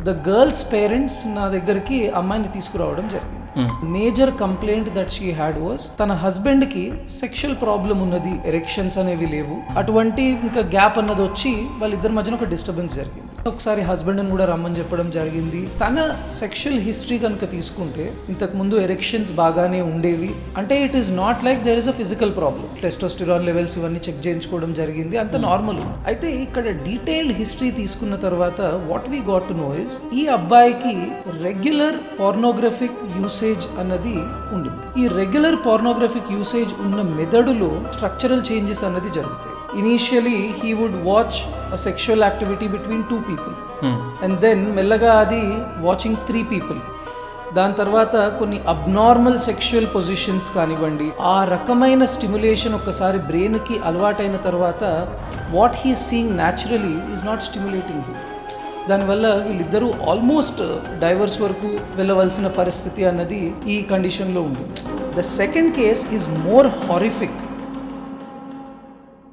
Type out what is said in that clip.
The girls parents నా దగ్గరికి అమ్మాయిని తీసుకురావడం జరిగింది. Major complaint that she had was తన హస్బెండ్ కి సెక్షువల్ ప్రాబ్లం ఉన్నది, ఎరెక్షన్స్ అనేవి లేవు, అటువంటి ఇంకా గ్యాప్ అన్నది వచ్చి వాళ్ళిద్దరి మధ్యన ఒక డిస్టర్బెన్స్ జరిగింది. ఒకసారి హస్బెండ్ ని కూడా రమ్మని చెప్పడం జరిగింది. తన సెక్షువల్ హిస్టరీ కనుక తీసుకుంటే ఇంతకు ముందు ఎరెక్షన్స్ బాగానే ఉండేవి, అంటే it is not like there is a physical problem. Testosterone levels ఇవన్నీ చెక్ చేయించుకోవడం జరిగింది, అంత నార్మల్. అయితే ఇక్కడ డీటెయిల్డ్ హిస్టరీ తీసుకున్న తర్వాత what we got to know is ఈ అబ్బాయికి రెగ్యులర్ పోర్నోగ్రఫిక్ యూసేజ్ అన్నది ఉండింది. ఈ రెగ్యులర్ పోర్నోగ్రఫిక్ యూసేజ్ ఉన్న మెదడులో స్ట్రక్చరల్ చేంజెస్ అన్నది జరుగుతాయి. Initially he would watch a sexual activity between 2 people and then మెల్లగా అది వాచింగ్ 3 people. దాని తర్వాత కొన్ని అబ్నార్మల్ సెక్షువల్ పొజిషన్స్ కానివ్వండి, ఆ రకమైన స్టిమ్యులేషన్ ఒక్కసారి బ్రెయిన్కి అలవాటైన తర్వాత what he seeing naturally is not stimulating him. దానివల్ల వీళ్ళిద్దరూ ఆల్మోస్ట్ డైవర్స్ వరకు వెళ్ళవలసిన పరిస్థితి అన్నది ఈ కండిషన్లో ఉంది. The second case is more horrific.